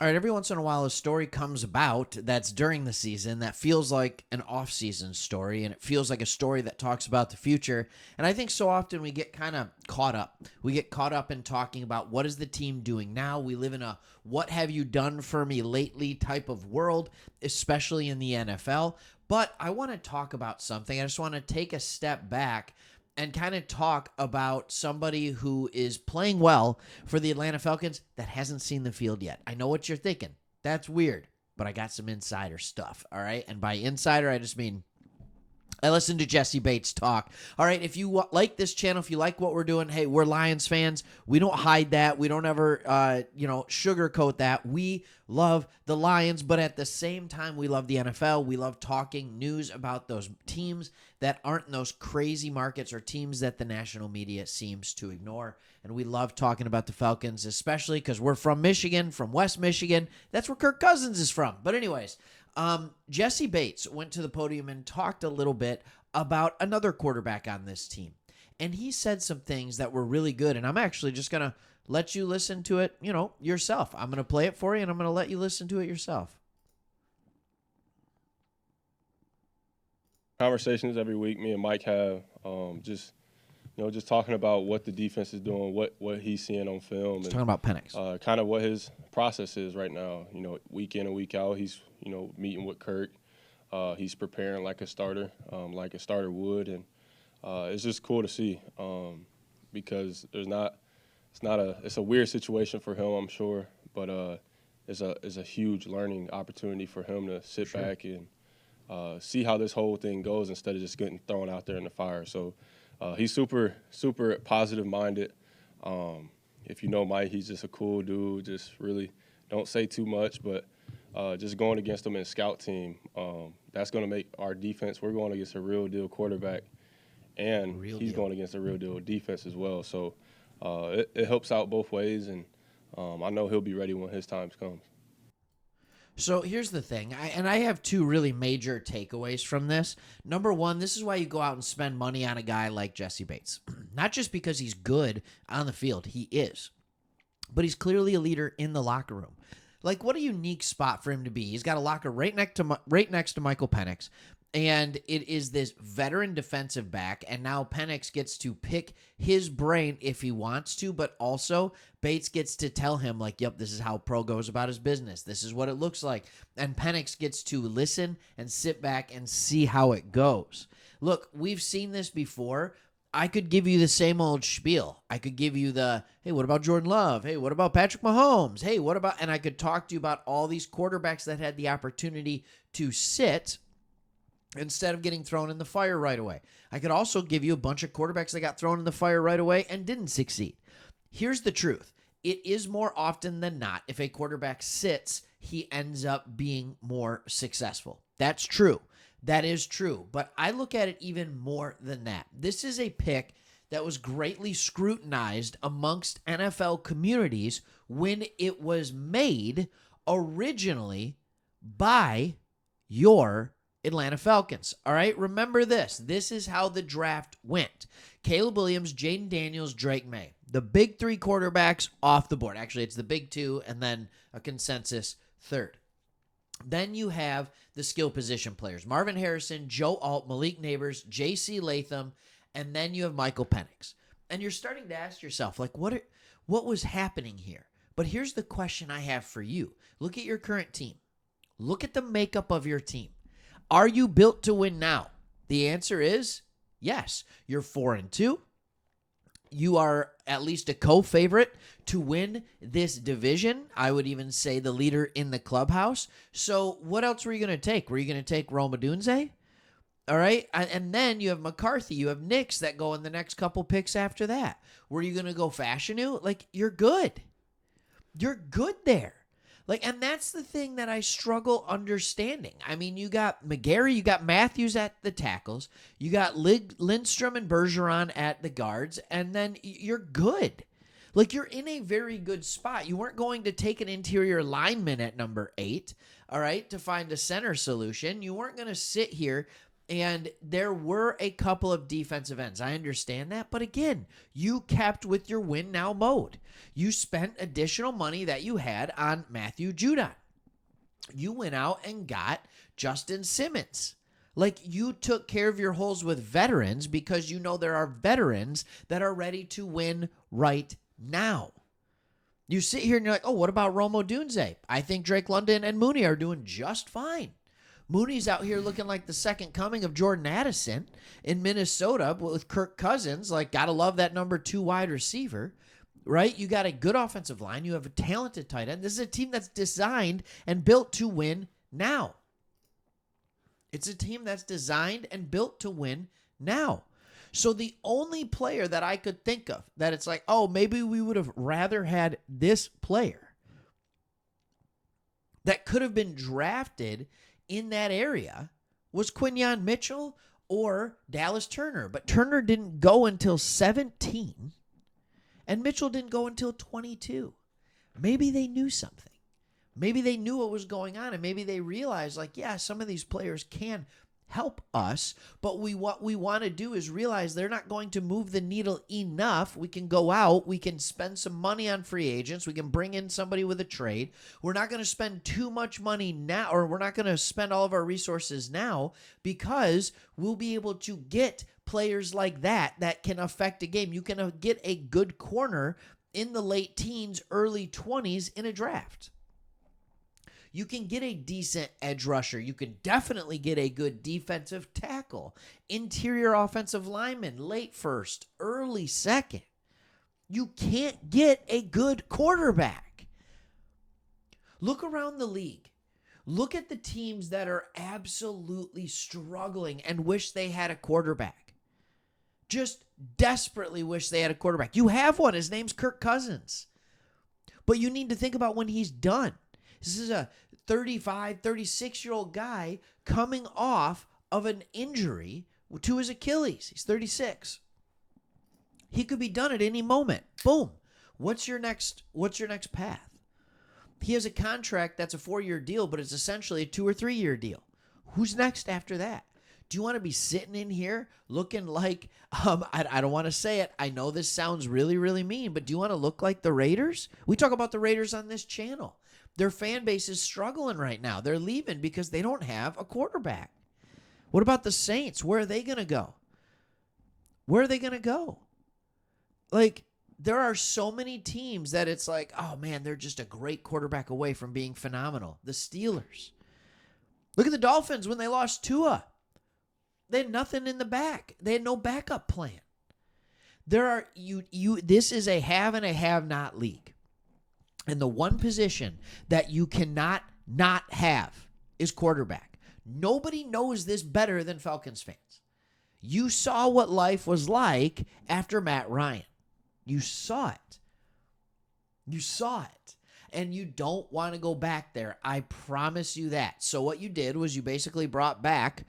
All right, every once in a while, a story comes about that's during the season that feels like an off-season story, and it feels like a story that talks about the future. And I think so often we get kind of caught up. We get caught up in talking about what is the team doing now. We live in a what have you done for me lately type of world, especially in the NFL. But I want to talk about something. I just want to take a step back and kind of talk about somebody who is playing well for the Atlanta Falcons that hasn't seen the field yet. I know what you're thinking. That's weird, but I got some insider stuff, all right? And by insider, I just mean I listen to Jesse Bates talk. All right, if you like this channel, if you like what we're doing, hey, we're Lions fans. We don't hide that. We don't ever, sugarcoat that. We love the Lions, but at the same time, we love the NFL. We love talking news about those teams that aren't in those crazy markets or teams that the national media seems to ignore. And we love talking about the Falcons, especially because we're from Michigan, from West Michigan. That's where Kirk Cousins is from. But anyways, Jesse Bates went to the podium and talked a little bit about another quarterback on this team. And he said some things that were really good. And I'm actually just going to let you listen to it, yourself. I'm going to play it for you, and I'm going to let you listen to it yourself. Conversations every week me and Mike have, just talking about what the defense is doing, what he's seeing on film, and talking about Penix. kind of what his process is right now. Week in and week out, he's meeting with Kirk. He's preparing like a starter would, and it's just cool to see because it's a weird situation for him, I'm sure, but it's a huge learning opportunity for him to sit back and see how this whole thing goes instead of just getting thrown out there in the fire. So he's super, super positive minded. If you know Mike, he's just a cool dude, just really don't say too much, but just going against him in scout team, that's going to make our defense, we're going against a real deal quarterback, and he's going against a real deal defense as well. So it helps out both ways, and I know he'll be ready when his time comes. So here's the thing, I have two really major takeaways from this. Number one, this is why you go out and spend money on a guy like Jesse Bates. Not just because he's good on the field, he is, but he's clearly a leader in the locker room. Like, what a unique spot for him to be. He's got a locker right next to Michael Penix, and it is this veteran defensive back, and now Penix gets to pick his brain if he wants to, but also Bates gets to tell him, like, yep, this is how pro goes about his business. This is what it looks like. And Penix gets to listen and sit back and see how it goes. Look, we've seen this before. I could give you the same old spiel. I could give you hey, what about Jordan Love? Hey, what about Patrick Mahomes? Hey, and I could talk to you about all these quarterbacks that had the opportunity to sit instead of getting thrown in the fire right away. I could also give you a bunch of quarterbacks that got thrown in the fire right away and didn't succeed. Here's the truth. It is more often than not, if a quarterback sits, he ends up being more successful. That's true. That is true. But I look at it even more than that. This is a pick that was greatly scrutinized amongst NFL communities when it was made originally by your Atlanta Falcons. All right, remember this. This is how the draft went. Caleb Williams, Jaden Daniels, Drake May. The big three quarterbacks off the board. Actually, it's the big two and then a consensus third. Then you have the skill position players. Marvin Harrison, Joe Alt, Malik Neighbors, J.C. Latham, and then you have Michael Penix. And you're starting to ask yourself, like, what was happening here? But here's the question I have for you. Look at your current team. Look at the makeup of your team. Are you built to win now? The answer is yes. You're 4-2. You are at least a co-favorite to win this division. I would even say the leader in the clubhouse. So what else were you going to take? Were you going to take Rome Odunze? All right. And then you have McCarthy. You have Knicks that go in the next couple picks after that. Were you going to go Fashanu? Like, you're good. You're good there. Like, and that's the thing that I struggle understanding. I mean, you got McGarry, you got Matthews at the tackles, you got Lindstrom and Bergeron at the guards, and then you're good. Like, you're in a very good spot. You weren't going to take an interior lineman at number 8, all right, to find a center solution. You weren't going to sit here And there were a couple of defensive ends. I understand that. But again, you kept with your win now mode. You spent additional money that you had on Matthew Judon. You went out and got Justin Simmons. Like, you took care of your holes with veterans because you know there are veterans that are ready to win right now. You sit here and you're like, oh, what about Rome Odunze? I think Drake London and Mooney are doing just fine. Mooney's out here looking like the second coming of Jordan Addison in Minnesota with Kirk Cousins. Like, gotta love that number 2 wide receiver, right? You got a good offensive line. You have a talented tight end. This is a team that's designed and built to win now. It's a team that's designed and built to win now. So the only player that I could think of that it's like, oh, maybe we would have rather had this player that could have been drafted in that area was Quinyon Mitchell or Dallas Turner. But Turner didn't go until 17, and Mitchell didn't go until 22. Maybe they knew something. Maybe they knew what was going on, and maybe they realized, like, yeah, some of these players can help us, but what we want to do is realize they're not going to move the needle enough. We can go out, we can spend some money on free agents, we can bring in somebody with a trade. We're not going to spend too much money now, or we're not going to spend all of our resources now, because we'll be able to get players like that can affect a game. You can get a good corner in the late teens, early 20s in a draft. You can get a decent edge rusher. You can definitely get a good defensive tackle, interior offensive lineman, late first, early second. You can't get a good quarterback. Look around the league. Look at the teams that are absolutely struggling and wish they had a quarterback. Just desperately wish they had a quarterback. You have one. His name's Kirk Cousins. But you need to think about when he's done. This is a 35, 36-year-old guy coming off of an injury to his Achilles. He's 36. He could be done at any moment. Boom. What's your next path? He has a contract that's a 4-year deal, but it's essentially a 2 or 3 year deal. Who's next after that? Do you want to be sitting in here looking like, I don't want to say it. I know this sounds really, really mean, but do you want to look like the Raiders? We talk about the Raiders on this channel. Their fan base is struggling right now. They're leaving because they don't have a quarterback. What about the Saints? Where are they going to go? Where are they going to go? Like, there are so many teams that it's like, oh, man, they're just a great quarterback away from being phenomenal. The Steelers. Look at the Dolphins when they lost Tua. They had nothing in the back. They had no backup plan. This is a have and a have not league. And the one position that you cannot not have is quarterback. Nobody knows this better than Falcons fans. You saw what life was like after Matt Ryan. You saw it. You saw it. And you don't want to go back there. I promise you that. So what you did was you basically brought back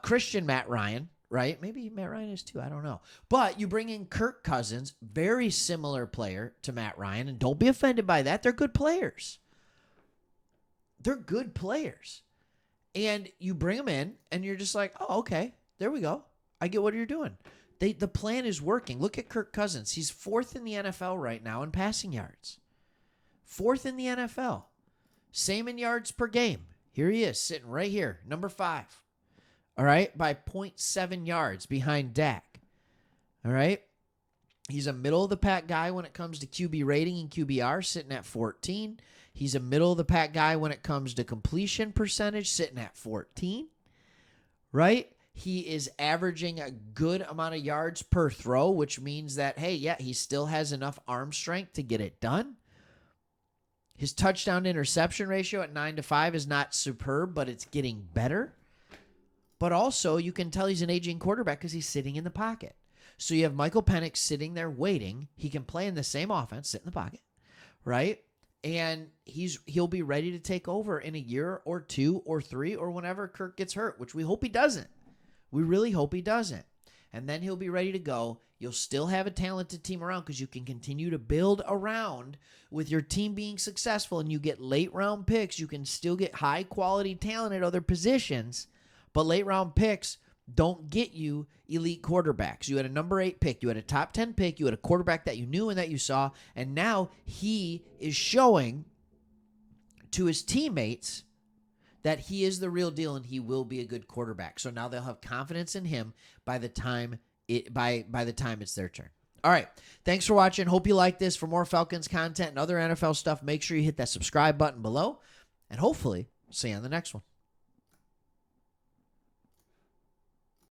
Christian Matt Ryan, right? Maybe Matt Ryan is too. I don't know. But you bring in Kirk Cousins, very similar player to Matt Ryan. And don't be offended by that. They're good players. They're good players. And you bring them in and you're just like, oh, okay, there we go. I get what you're doing. The plan is working. Look at Kirk Cousins. He's 4th in the NFL right now in passing yards. 4th in the NFL. Same in yards per game. Here he is sitting right here, number 5. All right, by 0.7 yards behind Dak. All right, he's a middle-of-the-pack guy when it comes to QB rating and QBR, sitting at 14. He's a middle-of-the-pack guy when it comes to completion percentage, sitting at 14. Right? He is averaging a good amount of yards per throw, which means that, hey, yeah, he still has enough arm strength to get it done. His touchdown interception ratio at 9-5 is not superb, but it's getting better. But also, you can tell he's an aging quarterback because he's sitting in the pocket. So you have Michael Penix sitting there waiting. He can play in the same offense, sit in the pocket, right? And he'll be ready to take over in a year or 2 or 3 or whenever Kirk gets hurt, which we hope he doesn't. We really hope he doesn't. And then he'll be ready to go. You'll still have a talented team around because you can continue to build around with your team being successful and you get late round picks. You can still get high quality talent at other positions. But late round picks don't get you elite quarterbacks. You had a number 8 pick. You had a top 10 pick. You had a quarterback that you knew and that you saw. And now he is showing to his teammates that he is the real deal and he will be a good quarterback. So now they'll have confidence in him by the time it's their turn. All right. Thanks for watching. Hope you like this. For more Falcons content and other NFL stuff, make sure you hit that subscribe button below. And hopefully, see you on the next one.